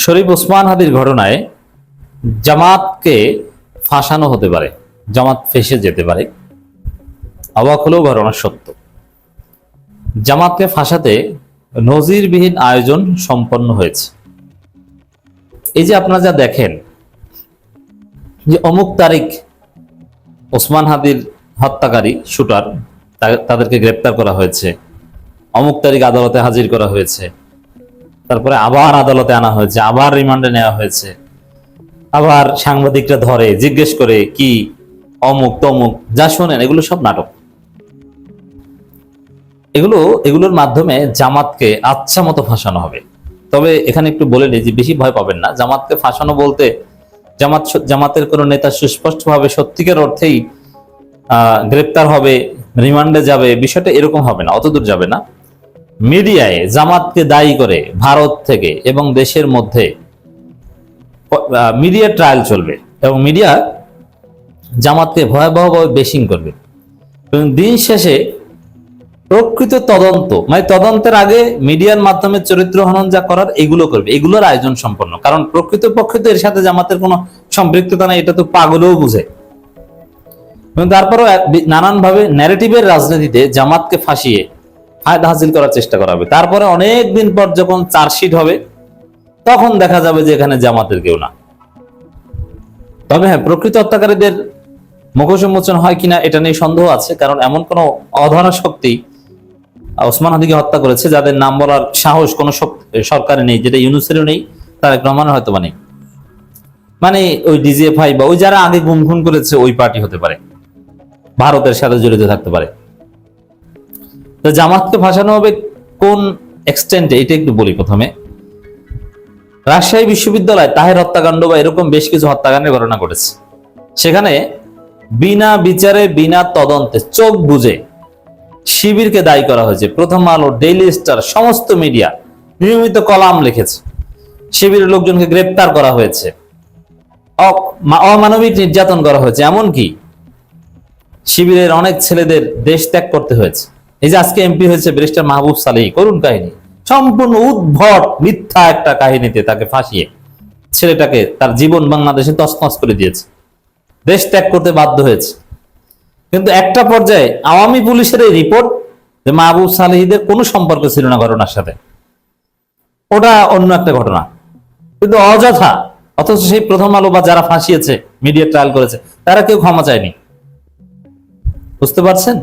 শরীফ ওসমান হাদির ঘটনায় জামাতকে ফাঁসানো হতে পারে, জামাত ফেঁসে যেতে পারে। অবাক হলেও ঘটনা সত্য। জামাতকে ফাঁসাতে নজিরবিহীন আয়োজন সম্পন্ন হয়েছে। এই যে আপনারা যা দেখেন যে অমুক তারিখ ওসমান হাদির হত্যাকারী শুটার তাদেরকে গ্রেপ্তার করা হয়েছে, অমুক তারিখ আদালতে হাজির করা হয়েছে, তারপরে আবার আদালতে আনা হয়েছে, আবার রিমান্ডে নেওয়া হয়েছে, আবার সাংবাদিকরা ধরে জিজ্ঞেস করে কি অমুক তমুক, যা শোনেন এগুলো সব নাটক। এগুলোর মাধ্যমে জামাতকে আচ্ছা মতো ফাঁসানো হবে। তবে এখানে একটু বলে নিই যে বেশি ভয় পাবেন না। জামাতকে ফাঁসানো বলতে জামাতের কোনো নেতা সুস্পষ্টভাবে সত্যিকার অর্থেই গ্রেপ্তার হবে, রিমান্ডে যাবে, বিষয়টা এরকম হবে না, অতদূর যাবে না। মিডিয়ায় জামাতকে দায়ী করে ভারত থেকে এবং দেশের মধ্যে মিডিয়া ট্রায়াল চলবে এবং মিডিয়া জামাতকে ভয়াবহভাবে বেশিং করবে। দিন শেষে প্রকৃত তদন্ত, মানে তদন্তের আগে মিডিয়ার মাধ্যমে চরিত্র হনন যা করার এগুলো করবে, এগুলোর আয়োজন সম্পন্ন। কারণ প্রকৃত পক্ষে তো এর সাথে জামাতের কোনো সম্পৃক্ততা নেই, এটা তো পাগলেও বুঝে। তারপরও নানানভাবে ন্যারেটিভের রাজনীতিতে জামাতকে ফাঁসিয়ে ফায়দা হাসিল করার চেষ্টা করা হবে। তারপরে অনেক দিন পর যখন চার্জশিট হবে তখন দেখা যাবে যে এখানে জামাতের কেউ না। তবে হ্যাঁ, প্রকৃত হত্যাকারীদের মুখোশ উন্মোচন হয় কিনা এটা নিয়ে সন্দেহ আছে। কারণ এমন কোন অধরা শক্তি ওসমান হাদিকে হত্যা করেছে যাদের নাম বলার সাহস কোনো সরকারে নেই, যেটা ইউনূসেরও নেই, তারেক রহমানের হয়তো নেই। মানে ওই ডিজিএফআই বা ওই যারা আগে গুম খুন করেছে ওই পার্টি হতে পারে, ভারতের সাথে জড়িত থাকতে পারে। তো জামাতকে ফাঁসানো হবে কোন এক্সটেন্টে এটা একটু বলি। প্রথমে রাজশাহী বিশ্ববিদ্যালয় তাহের হত্যাকাণ্ড বা এরকম বেশ কিছু হত্যাকাণ্ডের ঘটনা ঘটেছে। সেখানে বিনা বিচারে বিনা তদন্তে চোখ বুঝে শিবিরকে দায়ী করা হয়েছে। প্রথম আলো, ডেইলি স্টার, সমস্ত মিডিয়া নিয়মিত কলাম লিখেছে। শিবিরের লোকজনকে গ্রেপ্তার করা হয়েছে, অমানবিক নির্যাতন করা হয়েছে, এমনকি শিবিরের অনেক ছেলেদের দেশ ত্যাগ করতে হয়েছে। এই যে আজকে এমপি হয়েছে ব্যারিস্টার মাহবুব সালেহী, করুণ কাহিনী, সম্পূর্ণ উদ্ভট মিথ্যা একটা কাহিনীতে তাকে ফাঁসিয়ে ছেলেটাকে তার জীবন বাংলাদেশে তছনছ করে দিয়েছে, দেশ ত্যাগ করতে বাধ্য হয়েছে। কিন্তু একটা পর্যায়ে আওয়ামী পুলিশের এই রিপোর্ট যে মাহবুব সালেহীদের কোনো সম্পর্ক ছিল না ঘটনার সাথে, ওটা অন্য একটা ঘটনা, কিন্তু অযথা। অথচ সেই প্রথম আলো বা যারা ফাঁসিয়েছে, মিডিয়া ট্রায়াল করেছে, তারা কেউ ক্ষমা চায়নি। বুঝতে পারছেন?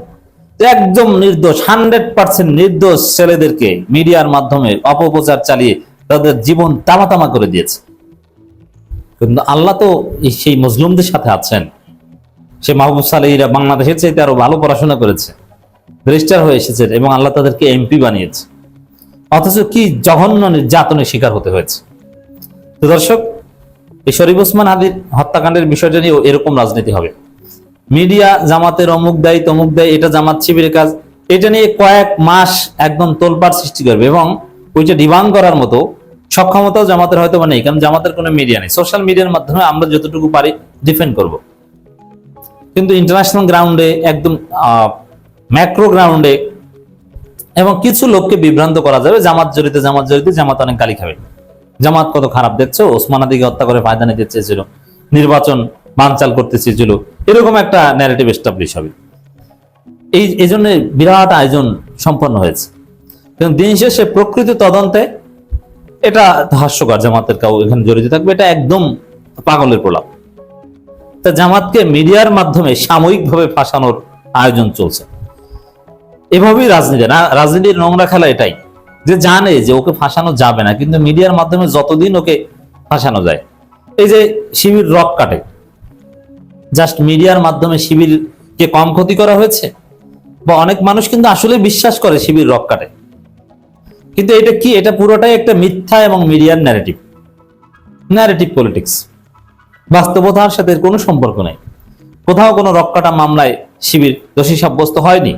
একদম নির্দোষ, 100% নির্দোষ ছেলেদেরকে মিডিয়ার মাধ্যমে অপপ্রচার চালিয়ে তাদের জীবন তামা করে দিয়েছে। কিন্তু আল্লাহ তো সেই মজলুমদের সাথে আছেন। সে মাহবুব সালেহীরা বাংলাদেশের চাইতে আরো ভালো পড়াশোনা করেছে, ব্যারিস্টার হয়ে এসেছেন এবং আল্লাহ তাদেরকে এমপি বানিয়েছে। অথচ কি জঘন্য নির্যাতনের শিকার হতে হয়েছে। তো দর্শক, এই শরীফ ওসমান হাদির হত্যাকাণ্ডের বিষয়টা নিয়ে এরকম রাজনীতি হবে। মিডিয়া জামাতের অমুক দেয় তমুক দেয়, এটা জামাত শিবিরের কাজ, এটা নিয়ে কয়েক মাস একদম তোলপাড় সৃষ্টি করবে এবং ওইটা ডিবাং করার মতো সক্ষমতাও জামাতের হয়তো নেই। কারণ জামাতের কোনো মিডিয়া নেই। সোশ্যাল মিডিয়ার মাধ্যমে আমরা যতটুকু পারি ডিফেন্ড করব, কিন্তু ইন্টারন্যাশনাল গ্রাউন্ডে, একদম ম্যাক্রো গ্রাউন্ডে এবং কিছু লোককে বিভ্রান্ত করা যাবে জামাত জড়িত, জামাত অনেক গালি খাবে, জামাত কত খারাপ দেখছো, ওসমান হাদিকে হত্যা করে ফায়দা নিতে চেয়েছিল, নির্বাচন বানচাল করতে চেয়েছিল, এরকম একটা ন্যারেটিভ এস্টাবলিশ হবে। এই জন্য বিরাট আয়োজন সম্পন্ন হয়েছে। কিন্তু দিন শেষে প্রকৃত তদন্তে এটা হাস্যকর, জামাতের কাউ এখানে জড়িত থাকবে, এটা একদম পাগলের প্রলাপ। তা জামাতকে মিডিয়ার মাধ্যমে সাময়িকভাবে ফাঁসানোর আয়োজন চলছে। এভাবেই রাজনীতির নোংরা খেলা এটাই, যে জানে যে ওকে ফাঁসানো যাবে না, কিন্তু মিডিয়ার মাধ্যমে যতদিন ওকে ফাঁসানো যায়। এই যে শিবির রক কাটে, জাস্ট মিডিয়ার মাধ্যমে শিবিরকে কম ক্ষতি করা হয়েছে, বা অনেক মানুষ কিন্তু আসলে বিশ্বাস করে শিবির রক কাটে, কিন্তু এটা কি, এটা পুরোটাই একটা মিথ্যা এবং মিডিয়ার ন্যারেটিভ পলিটিক্স। বাস্তবতার সাথে কোনো সম্পর্ক নেই। কোথাও কোনো রক কাটা মামলায় শিবির দোষী সাব্যস্ত হয়নি।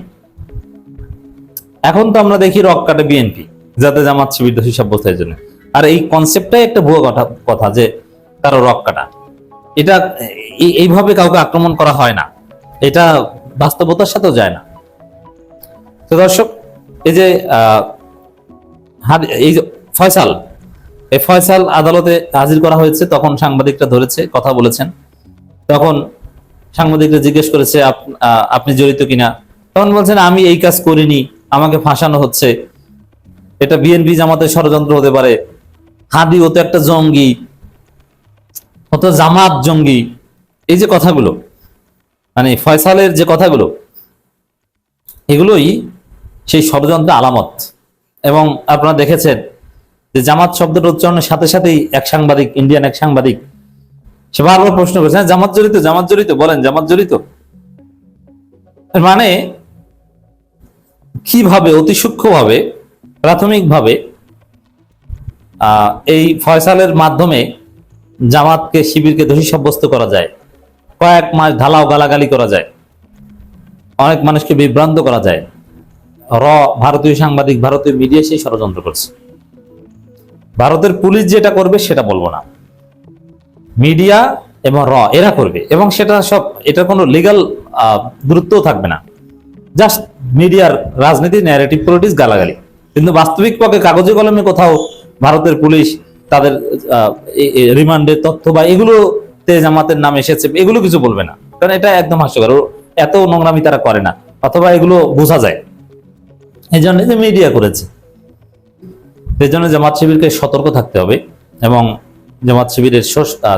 এখন তো আমরা দেখি রক কাটে বিএনপি, যাতে জামাত শিবির দোষী সাব্যস্ত হয় জন্য। আর এই কনসেপ্টটাই একটা ভুয়ো কথা যে কারো রক কাটা, এটা এইভাবে কাউকে আক্রমণ করা হয় না, এটা বাস্তবতার সাথেও যায় না। তো দর্শক, এই যে ফয়সাল এই ফয়সাল আদালতে হাজির করা হয়েছে, তখন সাংবাদিকরা ধরেছে, কথা বলেছেন। তখন সাংবাদিকরা জিজ্ঞেস করেছে আপনি জড়িত কিনা, তখন বলছেন আমি এই কাজ করিনি, আমাকে ফাঁসানো হচ্ছে, এটা বিএনপি জামাতের ষড়যন্ত্র হতে পারে, হাদি ও তো একটা জঙ্গি, ও তো জামাত জঙ্গি। এই যে কথাগুলো, মানে ফয়সালের যে কথাগুলো, এগুলোই সেই ষড়যন্ত্রের আলামত। এবং আপনারা দেখেছেন যে জামাত শব্দটা উচ্চারণের সাথে সাথেই এক সাংবাদিক, ইন্ডিয়ান এক সাংবাদিক, সে বারবার প্রশ্ন করছে, হ্যাঁ জামাত জড়িত, জামাত জড়িত, বলেন জামাত জড়িত। মানে কিভাবে অতি সূক্ষ্মভাবে, প্রাথমিকভাবে এই ফয়সালের মাধ্যমে জামাতকে, শিবিরকে দোষী সাব্যস্ত করা যায়, কয়েক মাস ঢালাও গালাগালি করা যায়, অনেক মানুষকে বিভ্রান্ত করা যায়। ভারতীয় সাংবাদিক, ভারতীয় মিডিয়া সেই ষড়যন্ত্র করছে। ভারতের পুলিশ যেটা করবে সেটা বলবো না, মিডিয়া এবং এরা করবে, এবং সেটা সব, এটা কোনো লিগ্যাল গুরুত্বও থাকবে না, জাস্ট মিডিয়ার রাজনীতি, ন্যারেটিভ, পলিটিক্স, গালাগালি। কিন্তু বাস্তবিক পক্ষে কাগজে কলমে কোথাও ভারতের পুলিশ তাদের রিমান্ডের তথ্য বা এগুলোতে জামাতের নাম এসেছে, এগুলো কিছু বলবে না, কারণ এটা একদম হাস্যকর, এত নোংরামি তারা করে না, অথবা এগুলো বোঝা যায়। এই জন্য যে মিডিয়া করেছে, এই জন্য জামাত শিবিরকে সতর্ক থাকতে হবে, এবং জামাত শিবিরের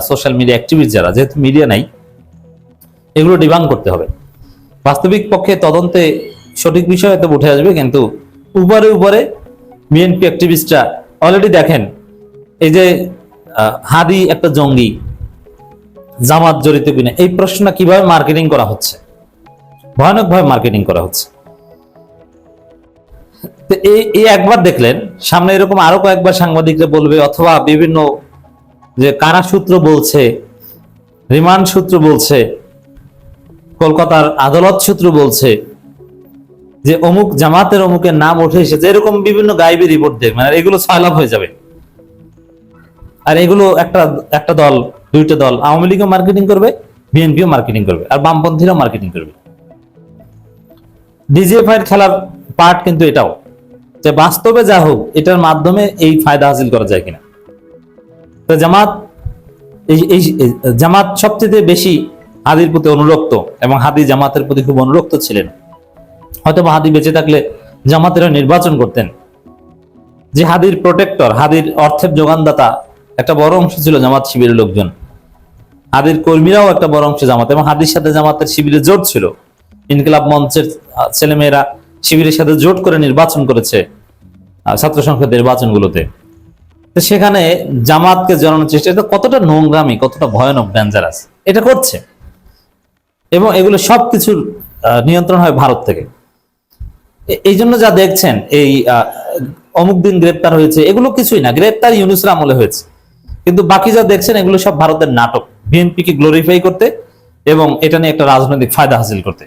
সোশ্যাল মিডিয়া অ্যাক্টিভিস্ট যারা, যেহেতু মিডিয়া নাই, এগুলো ডিবাং করতে হবে। বাস্তবিক পক্ষে তদন্তে সঠিক বিষয় হয়তো উঠে আসবে, কিন্তু উপরে উপরে বিএনপি অ্যাক্টিভিস্টরা অলরেডি দেখেন, এই যে হাদি একটা জঙ্গি, জামাত জড়িত কিনা, এই প্রশ্নটা কিভাবে মার্কেটিং করা হচ্ছে, ভয়ানকভাবে মার্কেটিং করা হচ্ছে। এই একবার দেখলেন, সামনে এরকম আরো কয়েকবার সাংবাদিকরা বলবে, অথবা বিভিন্ন যে কারা সূত্র বলছে, রিমান্ড সূত্র বলছে, কলকাতার আদালত সূত্র বলছে যে অমুক জামাতের অমুকের নাম উঠে এসেছে, এরকম বিভিন্ন গাইবি রিপোর্ট দেয়, মানে এগুলো ছয়লাভ হয়ে যাবে। আর এগুলো একটা দল, দুইটা দল, আওয়ামী লীগও মার্কেটিং করবে, বিএনপিও মার্কেটিং করবে, আর বামপন্থীরাও মার্কেটিং করবে। ডিজিএফআই এর খেলার পার্ট কিন্তু এটাও, যে বাস্তবে যা হোক, এটার মাধ্যমে এই ফায়দা হাসিল করা যায় কিনা। তো জামাত সবচেয়ে বেশি হাদির প্রতি অনুরক্ত, এবং হাদি জামাতের প্রতি খুব অনুরক্ত ছিলেন। হয়তো হাদি বেঁচে থাকলে জামাতেরা নির্বাচন করতেন। যে হাদির প্রোটেক্টর, হাদির অর্থের যোগানদাতা একটা বড় অংশ ছিল জামাত শিবিরের লোকজন, হাদির কর্মীরাও একটা বড় অংশ জামাত, এবং হাদির সাথে জামাতের শিবিরের জোট ছিল। ইনকিলাব মঞ্চের ছেলেমেয়েরা শিবিরের সাথে জোট করে নির্বাচন করেছে ছাত্র সংসদ নির্বাচনগুলোতে। তো সেখানে জামাতকে জড়ানোর চেষ্টা, এটা কতটা নোংরামি, কতটা ভয়ানক, ডেঞ্জারাস এটা করছে। এবং এগুলো সবকিছুর নিয়ন্ত্রণ হয় ভারত থেকে। এই জন্য যা দেখছেন, এই অমুক দিন গ্রেপ্তার হয়েছে, এগুলো কিছুই না, গ্রেপ্তার ইউনূসের আমলে হয়েছে। কিন্তু বাকি যা দেখছেন, এগুলো সব ভারতের নাটক, বিএনপিকে গ্লোরিফাই করতে এবং এটা নিয়ে একটা রাজনৈতিক ফায়দা হাসিল করতে।